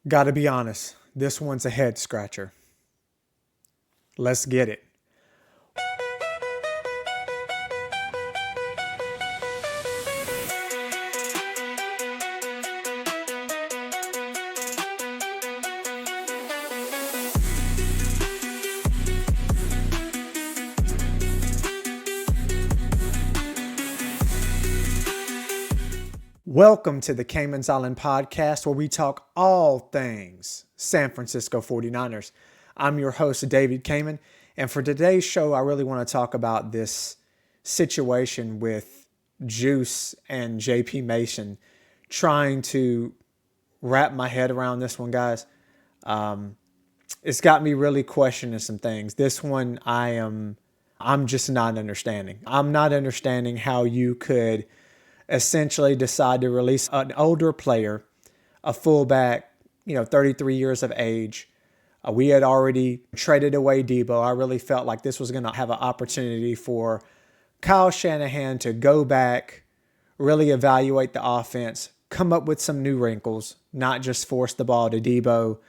Gotta be honest, this one's a head scratcher. Let's get it. Welcome to the Cayman's Island podcast, where we talk all things San Francisco 49ers. I'm your host, David Cayman, and for today's show, I really want to talk about this situation with Juice and JP Mason, trying to wrap my head around this one, guys. It's got me really questioning some things. This one, I'm just not understanding. I'm not understanding how you could essentially decide to release an older player, a fullback, 33 years of age. We had already traded away Debo. I really felt like this was going to have an opportunity for Kyle Shanahan to go back, really evaluate the offense, come up with some new wrinkles, not just force the ball to Debo,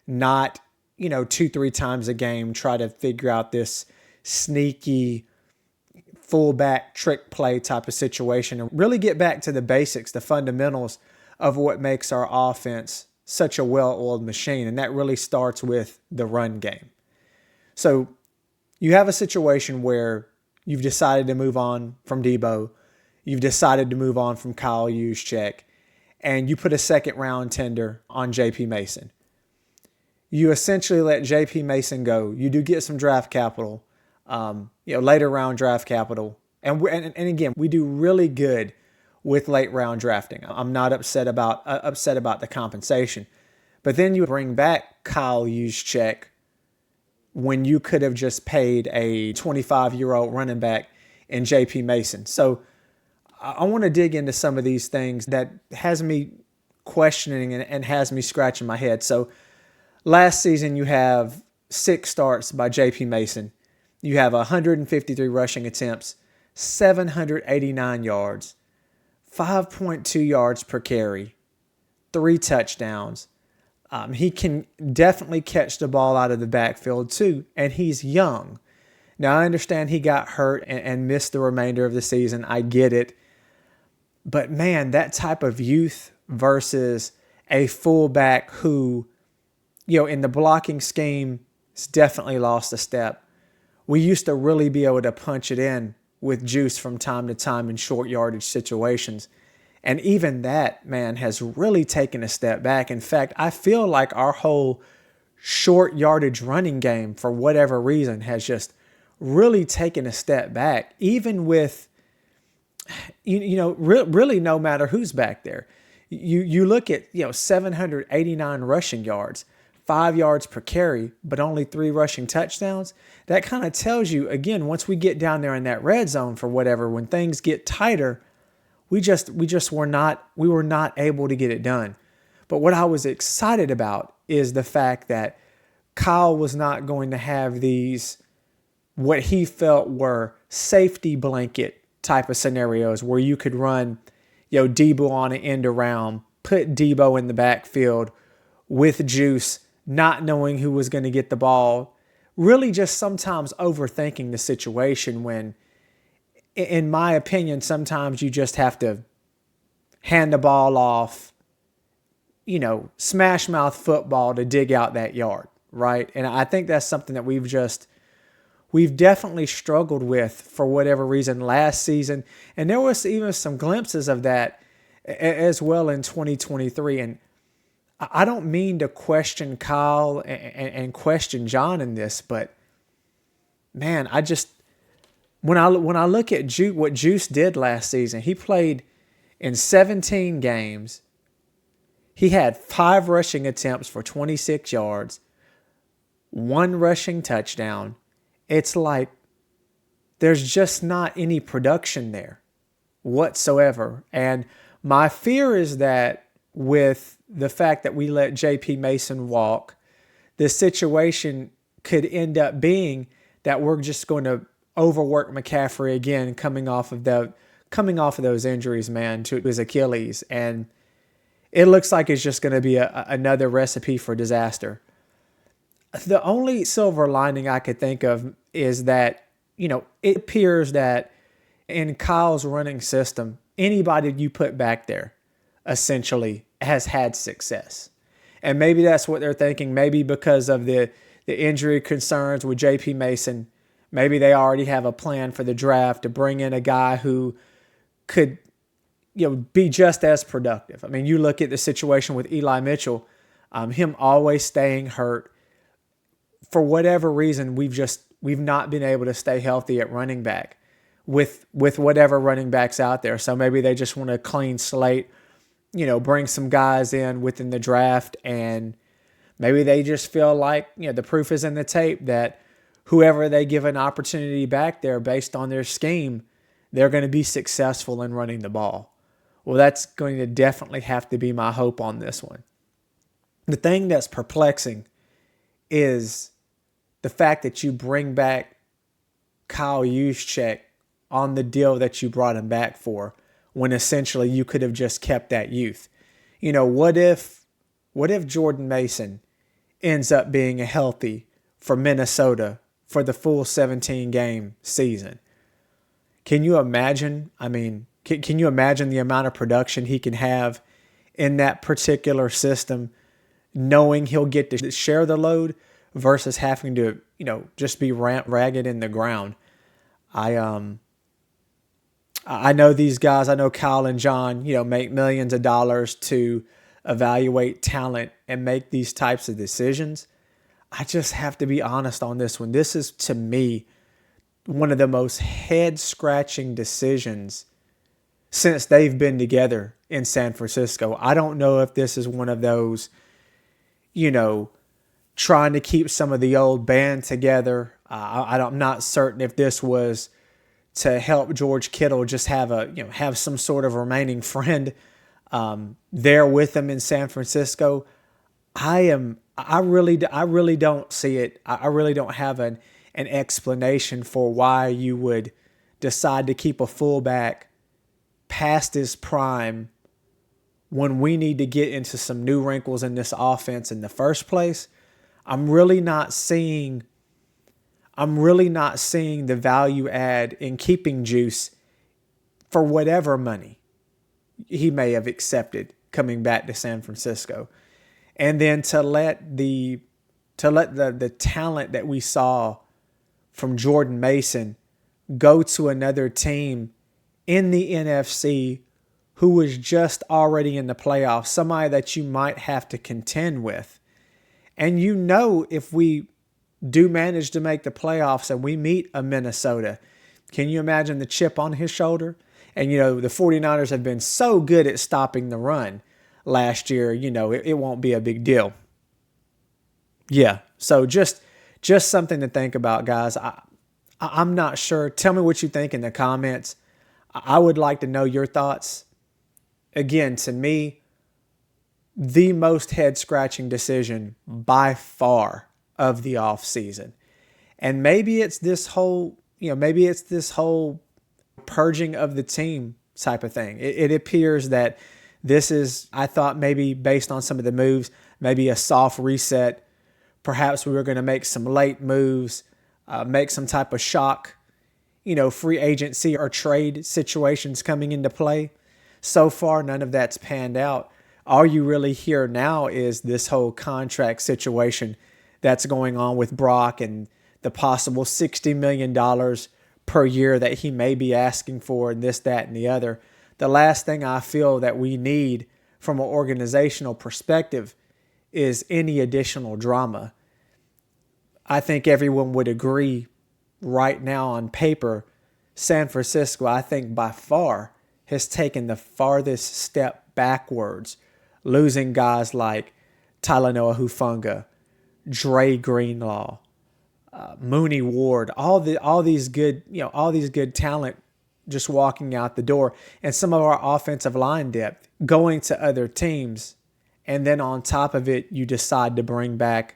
not, 2-3 times a game, try to figure out this sneaky fullback trick play type of situation, and really get back to the basics, the fundamentals of what makes our offense such a well-oiled machine. And that really starts with the run game. So you have a situation where you've decided to move on from Debo. You've decided to move on from Kyle Juszczyk, and you put a second round tender on JP Mason. You essentially let JP Mason go. You do get some draft capital, later round draft capital. And again, we do really good with late round drafting. I'm not upset about the compensation. But then you bring back Kyle Juszczyk when you could have just paid a 25-year-old running back in JP Mason. So I want to dig into some of these things that has me questioning and has me scratching my head. So last season, you have 6 starts by JP Mason. You have 153 rushing attempts, 789 yards, 5.2 yards per carry, 3 touchdowns. He can definitely catch the ball out of the backfield too, and he's young. Now, I understand he got hurt and missed the remainder of the season. I get it. But man, that type of youth versus a fullback who, in the blocking scheme, has definitely lost a step. We used to really be able to punch it in with Juice from time to time in short yardage situations. And even that, man, has really taken a step back. In fact, I feel like our whole short yardage running game, for whatever reason, has just really taken a step back, even with, really no matter who's back there. You look at, 789 rushing yards, 5 yards per carry, but only 3 rushing touchdowns. That kind of tells you, again, once we get down there in that red zone for whatever, when things get tighter, we were not able to get it done. But what I was excited about is the fact that Kyle was not going to have these, what he felt were safety blanket type of scenarios where you could run, Debo on an end around, put Debo in the backfield with Juice, not knowing who was going to get the ball, really just sometimes overthinking the situation when, in my opinion, sometimes you just have to hand the ball off, smash mouth football to dig out that yard, right? And I think that's something that we've definitely struggled with for whatever reason last season. And there was even some glimpses of that as well in 2023. And I don't mean to question Kyle and question John in this, but man, when I look at what Juice did last season, he played in 17 games. He had 5 rushing attempts for 26 yards, 1 rushing touchdown. It's like there's just not any production there whatsoever. And my fear is that with the fact that we let JP Mason walk, the situation could end up being that we're just going to overwork McCaffrey again, coming off of those injuries, man, to his Achilles. And it looks like it's just going to be another recipe for disaster. The only silver lining I could think of is that, it appears that in Kyle's running system, anybody you put back there essentially has had success. And maybe that's what they're thinking. Maybe because of the injury concerns with JP Mason, maybe they already have a plan for the draft to bring in a guy who could, be just as productive. I mean, you look at the situation with Eli Mitchell, him always staying hurt. For whatever reason, we've not been able to stay healthy at running back with whatever running backs out there. So maybe they just want a clean slate, bring some guys in within the draft, and maybe they just feel like, the proof is in the tape that whoever they give an opportunity back there based on their scheme, they're going to be successful in running the ball. Well, that's going to definitely have to be my hope on this one. The thing that's perplexing is the fact that you bring back Kyle Juszczyk on the deal that you brought him back for, when essentially you could have just kept that youth. What if Jordan Mason ends up being healthy for Minnesota for the full 17-game season? Can you imagine? I mean, can you imagine the amount of production he can have in that particular system, knowing he'll get to share the load versus having to, just be ragged in the ground? I know these guys, I know Kyle and John, make millions of dollars to evaluate talent and make these types of decisions. I just have to be honest on this one. This is, to me, one of the most head-scratching decisions since they've been together in San Francisco. I don't know if this is one of those, trying to keep some of the old band together. I'm not certain if this was to help George Kittle just have some sort of remaining friend there with him in San Francisco. I really don't see it. I really don't have an explanation for why you would decide to keep a fullback past his prime when we need to get into some new wrinkles in this offense in the first place. I'm really not seeing the value add in keeping Juice for whatever money he may have accepted coming back to San Francisco. And then to let the talent that we saw from Jordan Mason go to another team in the NFC who was just already in the playoffs, somebody that you might have to contend with. And if we do manage to make the playoffs and we meet a Minnesota, can you imagine the chip on his shoulder? And, the 49ers have been so good at stopping the run last year, it won't be a big deal. Yeah, so just something to think about, guys. I'm not sure. Tell me what you think in the comments. I would like to know your thoughts. Again, to me, the most head-scratching decision by far of the offseason. And maybe it's this whole purging of the team type of thing. It appears that this is, I thought maybe based on some of the moves, maybe a soft reset. Perhaps we were going to make some late moves, make some type of shock, free agency or trade situations coming into play. So far, none of that's panned out. All you really hear now is this whole contract situation that's going on with Brock and the possible $60 million per year that he may be asking for, and this, that, and the other. The last thing I feel that we need from an organizational perspective is any additional drama. I think everyone would agree right now on paper, San Francisco, I think by far, has taken the farthest step backwards, losing guys like Talanoa Hufanga, Dre Greenlaw, Mooney Ward, all these good talent just walking out the door, and some of our offensive line depth going to other teams, and then on top of it, you decide to bring back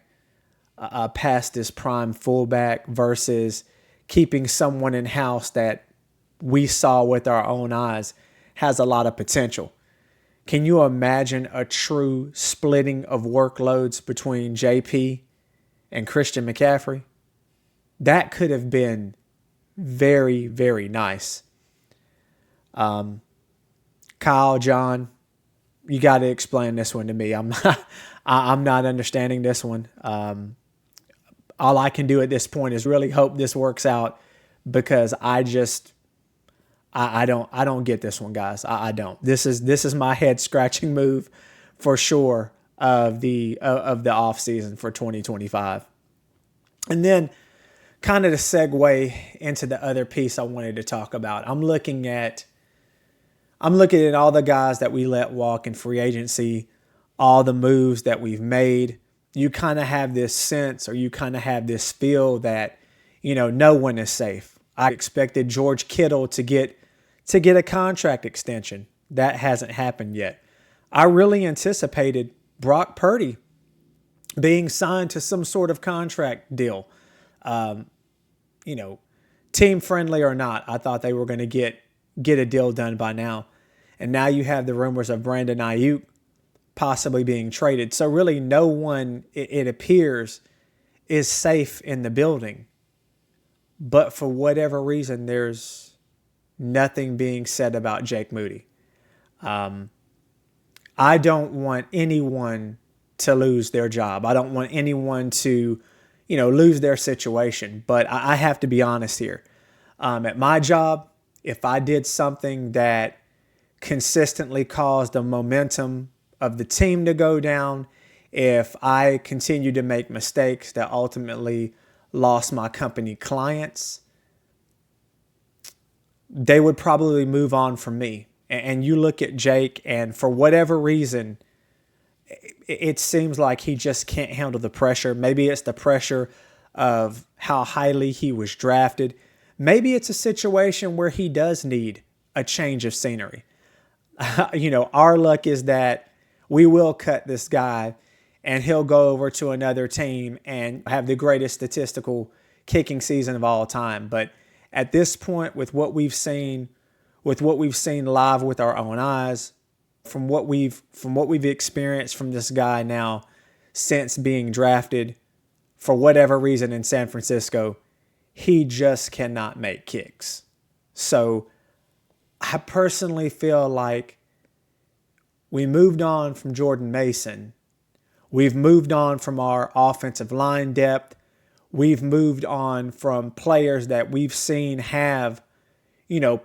a past his prime fullback versus keeping someone in house that we saw with our own eyes has a lot of potential. Can you imagine a true splitting of workloads between JP and Christian McCaffrey? That could have been very, very nice. Kyle, John, you got to explain this one to me. I'm not understanding this one. All I can do at this point is really hope this works out, because I don't get this one, guys. I don't. This is my head scratching move for sure of the off season for 2025. And then kind of to segue into the other piece I wanted to talk about. I'm looking at all the guys that we let walk in free agency, all the moves that we've made. You kind of have this sense, or you kind of have this feel that, no one is safe. I expected George Kittle to get a contract extension. That hasn't happened yet. I really anticipated Brock Purdy being signed to some sort of contract deal. Team friendly or not, I thought they were going to get a deal done by now. And now you have the rumors of Brandon Ayuk possibly being traded. So really no one, it appears, is safe in the building. But for whatever reason, there's nothing being said about Jake Moody. I don't want anyone to lose their job. I don't want anyone to, lose their situation. But I have to be honest here. At my job, if I did something that consistently caused the momentum of the team to go down, if I continued to make mistakes that ultimately lost my company clients, they would probably move on from me. And you look at Jake, and for whatever reason, it seems like he just can't handle the pressure. Maybe it's the pressure of how highly he was drafted. Maybe it's a situation where he does need a change of scenery. Our luck is that we will cut this guy and he'll go over to another team and have the greatest statistical kicking season of all time. But at this point, with what we've seen live with our own eyes, from what we've experienced from this guy now since being drafted, for whatever reason in San Francisco, he just cannot make kicks. So I personally feel like we moved on from Jordan Mason. We've moved on from our offensive line depth. We've moved on from players that we've seen have,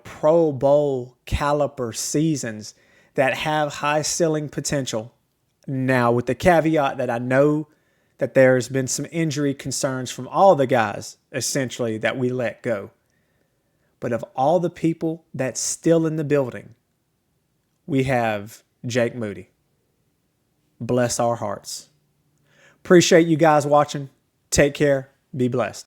Pro Bowl caliber seasons that have high ceiling potential. Now, with the caveat that I know that there's been some injury concerns from all the guys, essentially, that we let go. But of all the people that's still in the building, we have Jake Moody. Bless our hearts. Appreciate you guys watching. Take care. Be blessed.